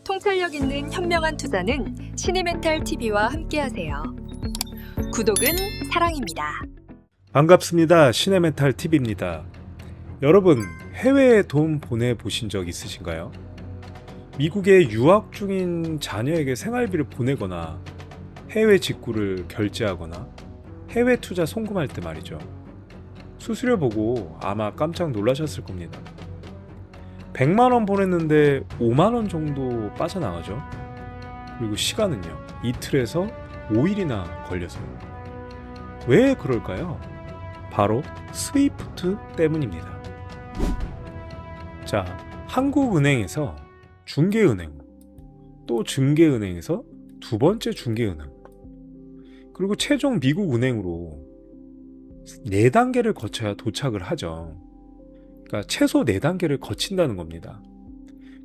통찰력 있는 현명한 투자는 시니메탈TV와 함께하세요. 구독은 사랑입니다. 반갑습니다. 시네메탈TV입니다. 여러분, 해외에 돈 보내보신 적 있으신가요? 미국에 유학 중인 자녀에게 생활비를 보내거나 해외 직구를 결제하거나 해외 투자 송금할 때 말이죠. 수수료 보고 아마 깜짝 놀라셨을 겁니다. 100만원 보냈는데 5만원 정도 빠져나가죠. 그리고 시간은요, 이틀에서 5일이나 걸려서요. 왜 그럴까요? 바로 스위프트 때문입니다. 자, 한국은행에서 중개은행, 또 증개은행에서 두 번째 중개은행, 그리고 최종 미국은행으로 4단계를 거쳐야 도착을 하죠. 그러니까 최소 4단계를 거친다는 겁니다.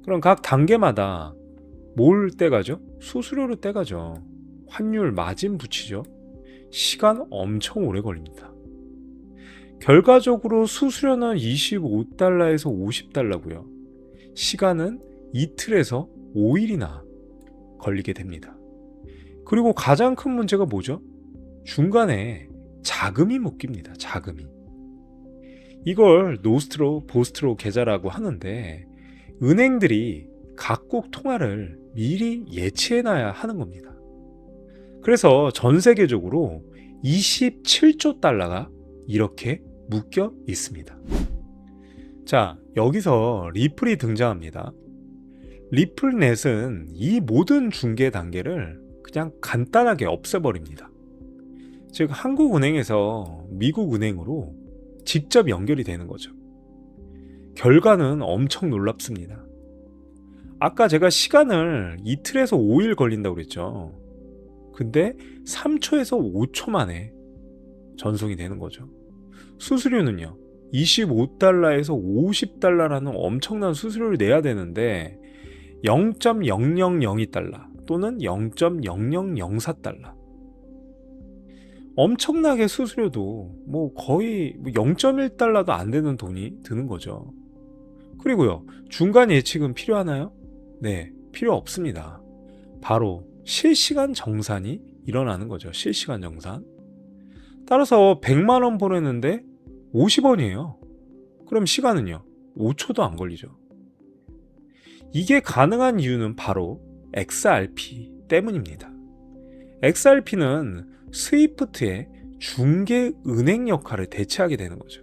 그럼 각 단계마다 뭘 떼가죠? 수수료를 떼가죠. 환율 마진 붙이죠. 시간 엄청 오래 걸립니다. 결과적으로 수수료는 25달러에서 50달러고요. 시간은 이틀에서 5일이나 걸리게 됩니다. 그리고 가장 큰 문제가 뭐죠? 중간에 자금이 묶입니다. 자금이. 이걸 노스트로, 보스트로 계좌라고 하는데 은행들이 각국 통화를 미리 예치해놔야 하는 겁니다. 그래서 전 세계적으로 27조 달러가 이렇게 묶여 있습니다. 자, 여기서 리플이 등장합니다. 리플넷은 이 모든 중개 단계를 그냥 간단하게 없애버립니다. 즉, 한국은행에서 미국은행으로 직접 연결이 되는 거죠. 결과는 엄청 놀랍습니다. 아까 제가 시간을 이틀에서 5일 걸린다고 그랬죠. 근데 3초에서 5초 만에 전송이 되는 거죠. 수수료는요, 25달러에서 50달러라는 엄청난 수수료를 내야 되는데 0.0002달러 또는 0.0004달러. 엄청나게 수수료도 거의 0.1달러도 안 되는 돈이 드는 거죠. 그리고요, 중간 예측은 필요하나요? 네, 필요 없습니다. 바로 실시간 정산이 일어나는 거죠. 실시간 정산. 따라서 100만원 보냈는데 50원이에요. 그럼 시간은요, 5초도 안 걸리죠. 이게 가능한 이유는 바로 XRP 때문입니다. XRP는 스위프트의 중개은행 역할을 대체하게 되는 거죠.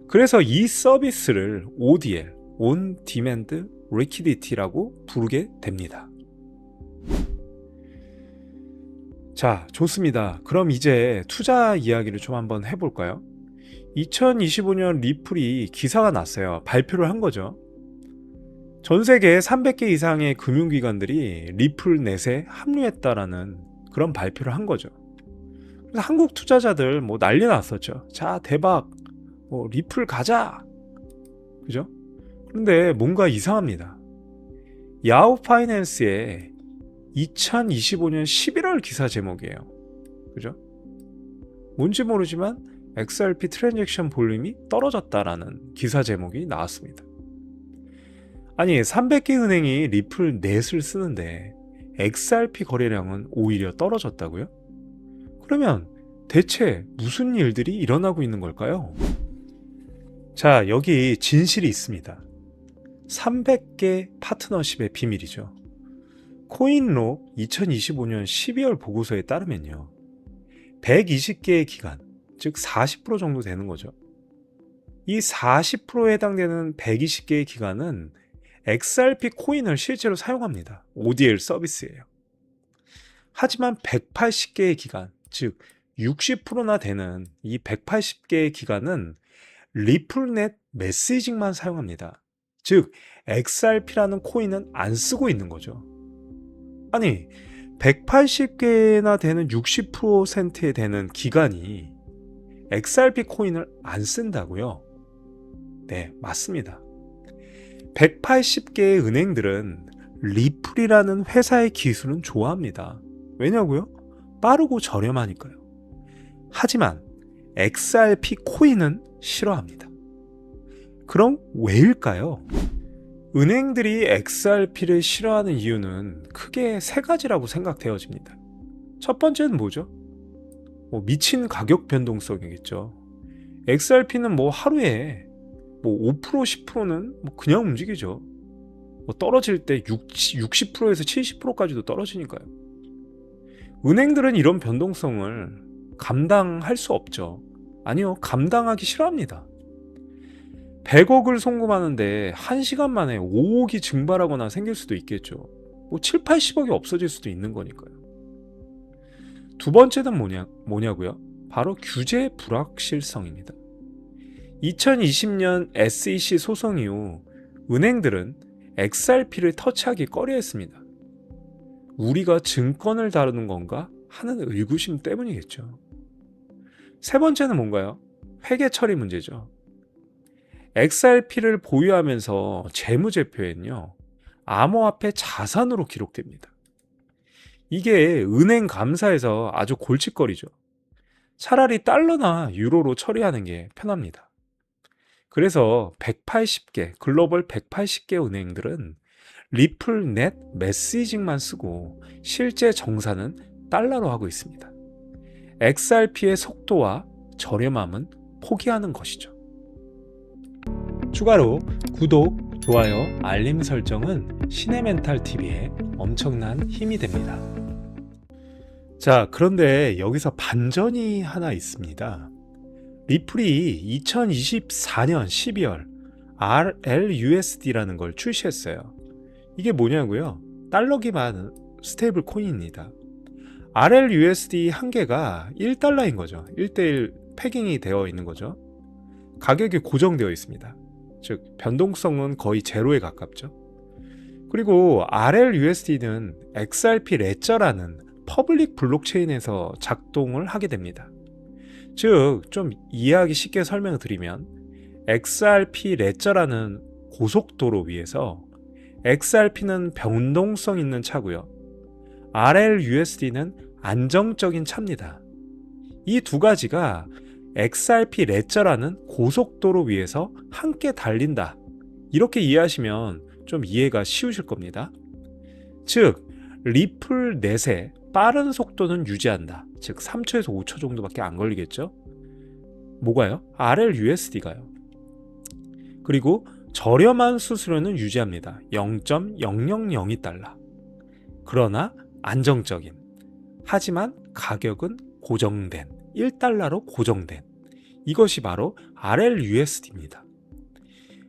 그래서 이 서비스를 ODL, On Demand Liquidity라고 부르게 됩니다. 자, 좋습니다. 그럼 이제 투자 이야기를 좀 한번 해볼까요? 2025년 리플이 기사가 났어요. 발표를 한 거죠. 전 세계 300개 이상의 금융기관들이 리플넷에 합류했다라는 그런 발표를 한 거죠. 그래서 한국 투자자들 난리 났었죠. 자, 대박, 리플 가자, 그죠? 그런데 뭔가 이상합니다. 야후 파이낸스의 2025년 11월 기사 제목이에요. 그죠? 뭔지 모르지만 XRP 트랜잭션 볼륨이 떨어졌다라는 기사 제목이 나왔습니다. 아니, 300개 은행이 리플 넷을 쓰는데 XRP 거래량은 오히려 떨어졌다고요? 그러면 대체 무슨 일들이 일어나고 있는 걸까요? 자, 여기 진실이 있습니다. 300개 파트너십의 비밀이죠. 코인록 2025년 12월 보고서에 따르면요, 120개의 기관, 즉 40% 정도 되는 거죠. 이 40%에 해당되는 120개의 기관은 XRP 코인을 실제로 사용합니다. ODL 서비스예요. 하지만 180개의 기관, 즉 60%나 되는 이 180개의 기관은 리플넷 메시징만 사용합니다. 즉 XRP라는 코인은 안 쓰고 있는 거죠. 아니, 180개나 되는 60%에 되는 기관이 XRP 코인을 안 쓴다고요? 네, 맞습니다. 180개의 은행들은 리플이라는 회사의 기술은 좋아합니다. 왜냐고요? 빠르고 저렴하니까요. 하지만 XRP 코인은 싫어합니다. 그럼 왜일까요? 은행들이 XRP를 싫어하는 이유는 크게 세 가지라고 생각되어집니다. 첫 번째는 뭐죠? 미친 가격 변동성이겠죠. XRP는 하루에 5% 10%는 그냥 움직이죠. 떨어질 때 60%에서 70%까지도 떨어지니까요. 은행들은 이런 변동성을 감당할 수 없죠. 아니요, 감당하기 싫어합니다. 100억을 송금하는데 1시간 만에 5억이 증발하거나 생길 수도 있겠죠. 7, 80억이 없어질 수도 있는 거니까요. 두 번째는 뭐냐고요? 바로 규제 불확실성입니다. 2020년 SEC 소송 이후 은행들은 XRP를 터치하기 꺼려했습니다. 우리가 증권을 다루는 건가 하는 의구심 때문이겠죠. 세 번째는 뭔가요? 회계 처리 문제죠. XRP를 보유하면서 재무제표에는요, 암호화폐 자산으로 기록됩니다. 이게 은행 감사에서 아주 골칫거리죠. 차라리 달러나 유로로 처리하는 게 편합니다. 그래서 180개, 글로벌 180개 은행들은 리플 넷 메시징만 쓰고 실제 정산은 달러로 하고 있습니다. XRP의 속도와 저렴함은 포기하는 것이죠. 추가로 구독, 좋아요, 알림 설정은 시네멘탈TV에 엄청난 힘이 됩니다. 자, 그런데 여기서 반전이 하나 있습니다. 리플이 2024년 12월 RLUSD라는 걸 출시했어요. 이게 뭐냐고요? 달러 기반 스테이블 코인입니다. RLUSD 한 개가 1달러인 거죠. 1대1 패깅이 되어 있는 거죠. 가격이 고정되어 있습니다. 즉 변동성은 거의 제로에 가깝죠. 그리고 RLUSD는 XRP 레저라는 퍼블릭 블록체인에서 작동을 하게 됩니다. 즉 좀 이해하기 쉽게 설명을 드리면 XRP 레저라는 고속도로 위에서 XRP는 변동성 있는 차고요. RLUSD는 안정적인 차입니다. 이 두 가지가 XRP 레저라는 고속도로 위에서 함께 달린다. 이렇게 이해하시면 좀 이해가 쉬우실 겁니다. 즉, 리플 넷의 빠른 속도는 유지한다. 즉 3초에서 5초 정도밖에 안 걸리겠죠. 뭐가요? RLUSD가요. 그리고 저렴한 수수료는 유지합니다. 0.0002달러. 그러나 안정적인. 하지만 가격은 고정된 1달러로 고정된. 이것이 바로 RLUSD입니다.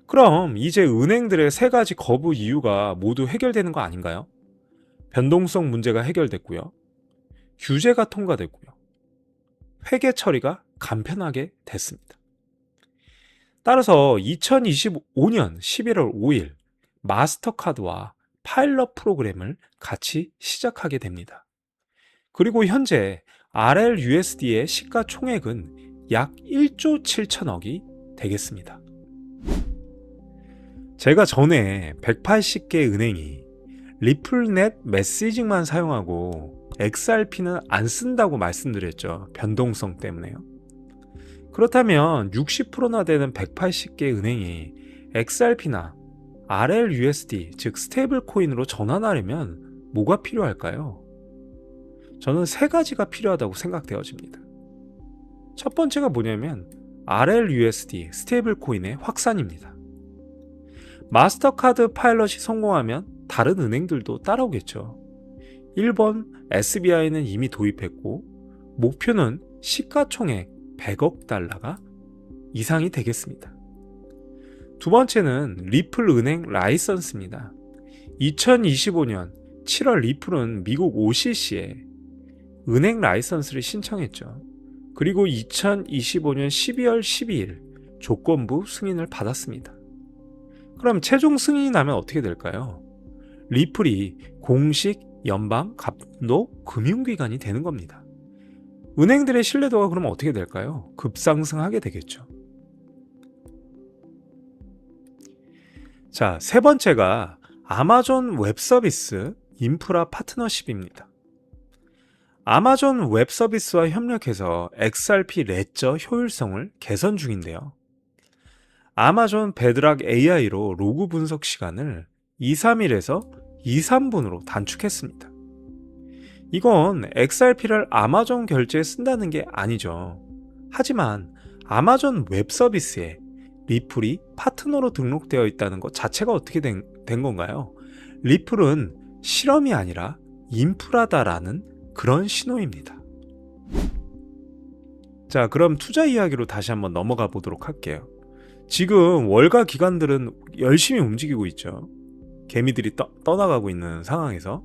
그럼 이제 은행들의 세 가지 거부 이유가 모두 해결되는 거 아닌가요? 변동성 문제가 해결됐고요. 규제가 통과됐고요. 회계 처리가 간편하게 됐습니다. 따라서 2025년 11월 5일 마스터카드와 파일럿 프로그램을 같이 시작하게 됩니다. 그리고 현재 RLUSD의 시가총액은 약 1조 7천억이 되겠습니다. 제가 전에 180개 은행이 리플넷 메시징만 사용하고 XRP는 안 쓴다고 말씀드렸죠. 변동성 때문에요. 그렇다면 60%나 되는 180개 은행이 XRP나 RLUSD, 즉 스테이블 코인으로 전환하려면 뭐가 필요할까요? 저는 세 가지가 필요하다고 생각되어집니다. 첫 번째가 뭐냐면 RLUSD, 스테이블 코인의 확산입니다. 마스터카드 파일럿이 성공하면 다른 은행들도 따라오겠죠. 1번 SBI는 이미 도입했고 목표는 시가총액 100억 달러가 이상이 되겠습니다. 두 번째는 리플 은행 라이선스입니다. 2025년 7월 리플은 미국 OCC에 은행 라이선스를 신청했죠. 그리고 2025년 12월 12일 조건부 승인을 받았습니다. 그럼 최종 승인이 나면 어떻게 될까요? 리플이 공식 연방 감독 금융기관이 되는 겁니다. 은행들의 신뢰도가 그럼 어떻게 될까요? 급상승하게 되겠죠. 자, 세 번째가 아마존 웹서비스 인프라 파트너십입니다. 아마존 웹서비스와 협력해서 XRP 레저 효율성을 개선 중인데요. 아마존 베드락 AI로 로그 분석 시간을 2-3일에서 2-3분으로 단축했습니다. 이건 XRP를 아마존 결제에 쓴다는 게 아니죠. 하지만 아마존 웹 서비스에 리플이 파트너로 등록되어 있다는 것 자체가 어떻게 된 건가요? 리플은 실험이 아니라 인프라다라는 그런 신호입니다. 자, 그럼 투자 이야기로 다시 한번 넘어가 보도록 할게요. 지금 월가 기관들은 열심히 움직이고 있죠. 개미들이 떠나가고 있는 상황에서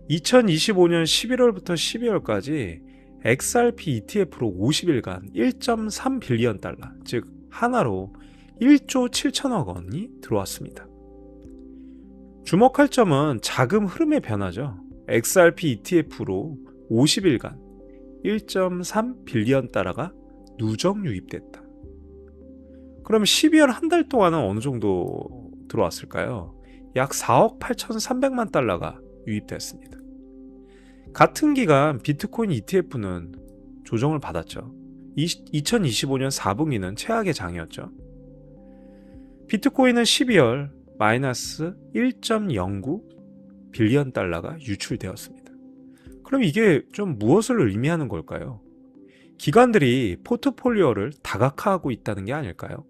2025년 11월부터 12월까지 XRP ETF로 50일간 1.3 빌리언 달러, 즉 하나로 1조 7천억 원이 들어왔습니다. 주목할 점은 자금 흐름의 변화죠. XRP ETF로 50일간 1.3 빌리언 달러가 누적 유입됐다. 그럼 12월 한 달 동안은 어느 정도 들어왔을까요? 약 4억 8,300만 달러가 유입됐습니다. 같은 기간 비트코인 ETF는 조정을 받았죠. 2025년 4분기는 최악의 장이었죠. 비트코인은 12월 마이너스 1.09 빌리언 달러가 유출되었습니다. 그럼 이게 좀 무엇을 의미하는 걸까요? 기관들이 포트폴리오를 다각화하고 있다는 게 아닐까요?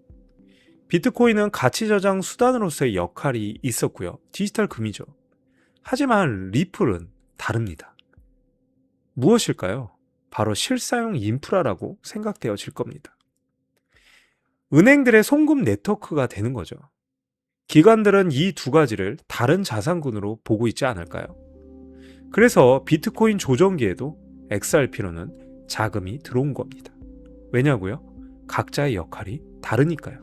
비트코인은 가치 저장 수단으로서의 역할이 있었고요. 디지털 금이죠. 하지만 리플은 다릅니다. 무엇일까요? 바로 실사용 인프라라고 생각되어질 겁니다. 은행들의 송금 네트워크가 되는 거죠. 기관들은 이 두 가지를 다른 자산군으로 보고 있지 않을까요? 그래서 비트코인 조정기에도 XRP로는 자금이 들어온 겁니다. 왜냐고요? 각자의 역할이 다르니까요.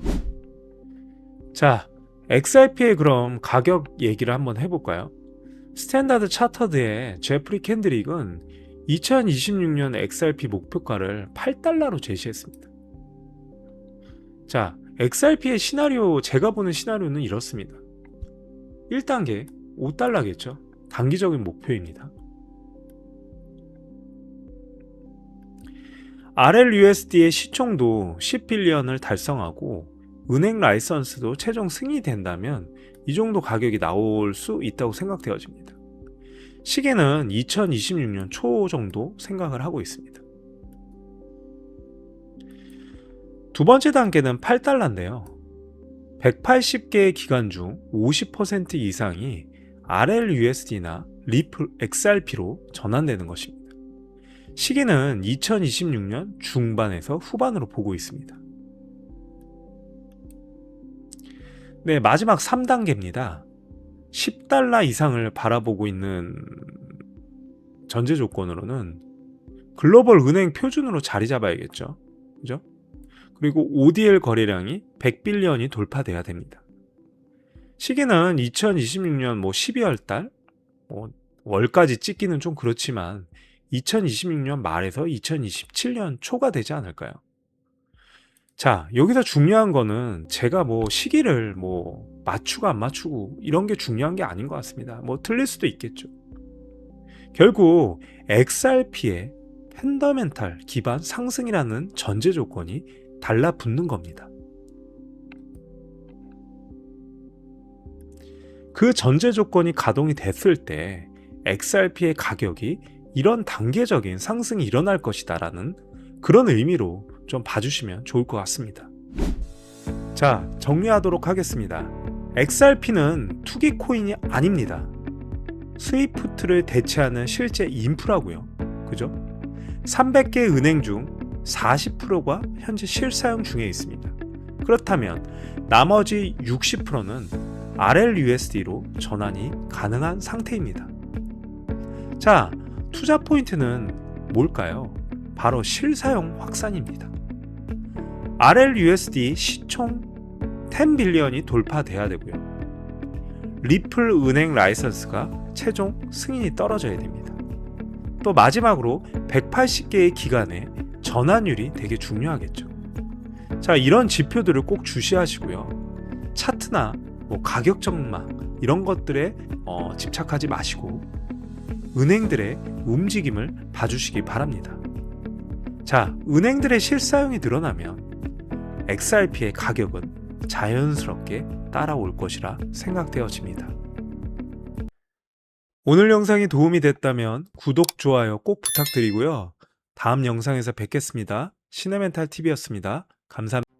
자, XRP의 그럼 가격 얘기를 한번 해볼까요? 스탠다드 차터드의 제프리 캔드릭은 2026년 XRP 목표가를 8달러로 제시했습니다. 자, XRP의 시나리오, 제가 보는 시나리오는 이렇습니다. 1단계 5달러겠죠. 단기적인 목표입니다. RLUSD의 시총도 10빌리언을 달성하고 은행 라이선스도 최종 승인된다면 이 정도 가격이 나올 수 있다고 생각되어집니다. 시계는 2026년 초 정도 생각을 하고 있습니다. 두 번째 단계는 8달러인데요. 180개의 기관 중 50% 이상이 RLUSD나 리플 XRP로 전환되는 것입니다. 시기는 2026년 중반에서 후반으로 보고 있습니다. 네, 마지막 3단계입니다. 10달러 이상을 바라보고 있는 전제 조건으로는 글로벌 은행 표준으로 자리 잡아야겠죠. 그죠? 그리고 ODL 거래량이 100빌리언이 돌파돼야 됩니다. 시기는 2026년 12월 달, 월까지 찍기는 좀 그렇지만 2026년 말에서 2027년 초가 되지 않을까요? 자, 여기서 중요한 거는 제가 시기를 맞추고 안 맞추고 이런 게 중요한 게 아닌 것 같습니다. 틀릴 수도 있겠죠. 결국 XRP의 펀더멘탈 기반 상승이라는 전제 조건이 달라붙는 겁니다. 그 전제 조건이 가동이 됐을 때 XRP의 가격이 이런 단계적인 상승이 일어날 것이다라는 그런 의미로 좀 봐주시면 좋을 것 같습니다. 자, 정리하도록 하겠습니다. XRP는 투기 코인이 아닙니다. 스위프트를 대체하는 실제 인프라고요. 그죠? 300개 은행 중 40%가 현재 실사용 중에 있습니다. 그렇다면 나머지 60%는 RLUSD로 전환이 가능한 상태입니다. 자, 투자 포인트는 뭘까요? 바로 실사용 확산입니다. RLUSD 시총 10빌리언이 돌파돼야 되고요. 리플 은행 라이선스가 최종 승인이 떨어져야 됩니다. 또 마지막으로 180개의 기관의 전환율이 되게 중요하겠죠. 자, 이런 지표들을 꼭 주시하시고요. 차트나 가격 전망 이런 것들에 집착하지 마시고 은행들의 움직임을 봐주시기 바랍니다. 자, 은행들의 실사용이 늘어나면 XRP의 가격은 자연스럽게 따라올 것이라 생각되어집니다. 오늘 영상이 도움이 됐다면 구독, 좋아요 꼭 부탁드리고요. 다음 영상에서 뵙겠습니다. 시네멘탈TV였습니다. 감사합니다.